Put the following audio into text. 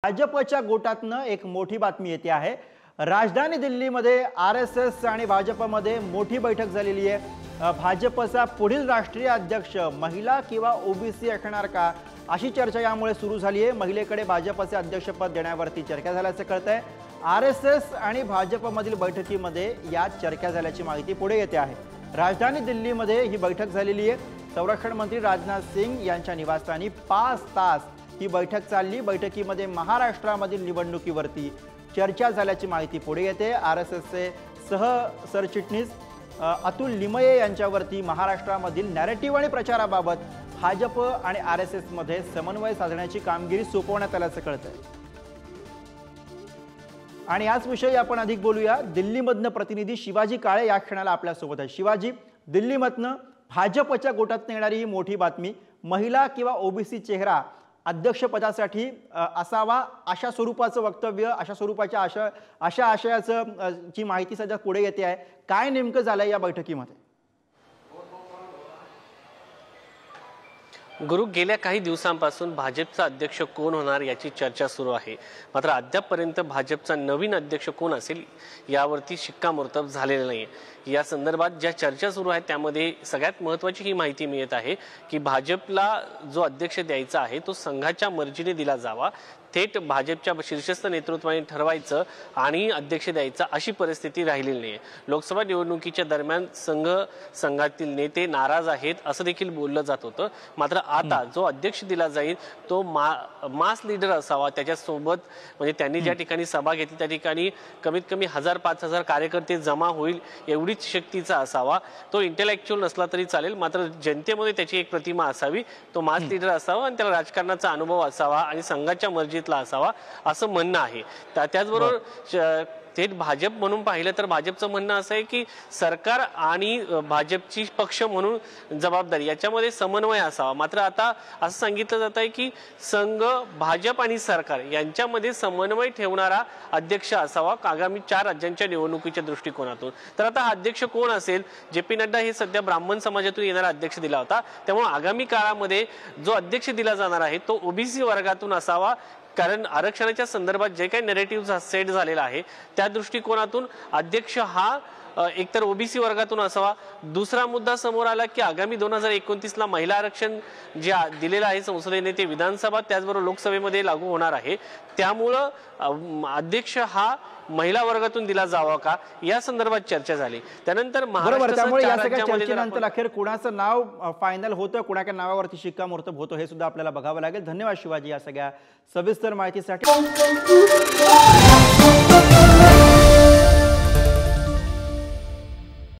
भाजपच्या गोटातनं एक मोठी बातमी येते आहे। राजधानी दिल्लीमध्ये आरएसएस आणि भाजपमध्ये मोठी बैठक झालेली आहे। भाजपचा पुढील राष्ट्रीय अध्यक्ष महिला किंवा ओबीसी असणार का अशी चर्चा यामुळे सुरू झाली आहे। महिलेकडे भाजपचे अध्यक्षपद देण्यावरती चर्चा झाल्याचं कळतंय। आरएसएस आणि भाजपमधील बैठकीमध्ये या चर्चा झाल्याची माहिती पुढे येते आहे। राजधानी दिल्लीमध्ये ही बैठक झालेली आहे। संरक्षण मंत्री राजनाथ सिंग यांच्या निवासस्थानी 5 तास ही बैठक चालली। बैठकीमध्ये महाराष्ट्रामधील निवडणुकीवरती चर्चा झाल्याची माहिती पुढे येते। आरएसएसचे सह सरचिटणीस अतुल लिमये यांच्यावरती महाराष्ट्रामधील नॅरेटिव्ह आणि प्रचाराबाबत भाजप आणि आरएसएस मध्ये समन्वय साधण्याची कामगिरी सोपवण्यात आल्याचं कळतंय। आणि याच विषयी आपण अधिक बोलूया। दिल्लीमधनं प्रतिनिधी शिवाजी काळे या क्षणाला आपल्या सोबत आहे। शिवाजी, दिल्लीमधनं भाजपच्या गोटात येणारी ही मोठी बातमी, महिला किंवा ओबीसी चेहरा अध्यक्षपदासाठी असावा अशा स्वरूपाचं वक्तव्य, अशा स्वरूपाच्या अशा आशयाचं जी माहिती सध्या पुढे येते आहे, काय नेमकं झालंय या बैठकीमध्ये? गुरु, गेल्या काही दिवसांपासून भाजपचा अध्यक्ष कोण होणार याची चर्चा सुरू आहे। मात्र अद्यापपर्यंत भाजपचा नवीन अध्यक्ष कोण असेल यावरती शिक्कामोर्तब झालेलं नाही। या संदर्भात ज्या चर्चा सुरू आहेत त्यामध्ये सगळ्यात महत्त्वाची ही माहिती मिळत आहे की भाजपला जो अध्यक्ष द्यायचा आहे तो संघाच्या मर्जीने दिला जावा, थेट भाजपच्या शीर्षस्थ नेतृत्वाने ठरवायचं आणि अध्यक्ष द्यायचा अशी परिस्थिती राहिलेली नाही। लोकसभा निवडणुकीच्या दरम्यान संघातील नेते नाराज आहेत असं देखील बोललं जात होतं। मात्र आता जो अध्यक्ष दिला जाईल तो मास लीडर असावा। त्याच्यासोबत म्हणजे त्यांनी ज्या ठिकाणी सभा घेतली त्या ठिकाणी कमीत कमी 1000-5000 कार्यकर्ते जमा होईल एवढीच शक्तीचा असावा। तो इंटेलेक्च्युअल नसला तरी चालेल, मात्र जनतेमध्ये त्याची एक प्रतिमा असावी। तो मास लीडर असावा आणि त्याला राजकारणाचा अनुभव असावा आणि संघाच्या मर्जीतला असावा असं म्हणणं आहे। त्याचबरोबर थेट भाजप म्हणून पाहिलं तर भाजपचं म्हणणं असं आहे की सरकार आणि भाजपची पक्ष म्हणून जबाबदारी याच्यामध्ये समन्वय असावा। मात्र आता असं सांगितलं जात आहे की संघ, भाजप आणि सरकार यांच्यामध्ये समन्वय ठेवणारा अध्यक्ष असावा आगामी 4 राज्यांच्या निवडणुकीच्या दृष्टिकोनातून। तर आता हा अध्यक्ष कोण असेल? जे.पी. नड्डा हे सध्या ब्राह्मण समाजातून येणारा अध्यक्ष दिला होता, त्यामुळे आगामी काळामध्ये जो अध्यक्ष दिला जाणार आहे तो ओबीसी वर्गातून असावा। कारण आरक्षणाच्या संदर्भात जे काही नॅरेटिव्ह सेट झालेला आहे त्या दृष्टिकोनातून अध्यक्ष हा एकतर ओबीसी वर्गातून असावा। दुसरा मुद्दा समोर आला की आगामी 2029ला महिला आरक्षण जे दिलेलं आहे संसदेने ते विधानसभा त्याचबरोबर लोकसभेमध्ये लागू होणार आहे। त्यामुळं अध्यक्ष हा महिला वर्गातून दिला जावा का या संदर्भात चर्चा झाली। त्यानंतर महाराष्ट्रानंतर अखेर कुणाचं नाव फायनल होतं, कुणाच्या नावावरती शिक्कामोर्तब होतं हे सुद्धा आपल्याला बघावं लागेल। धन्यवाद शिवाजी या सगळ्या सविस्तर माहितीसाठी।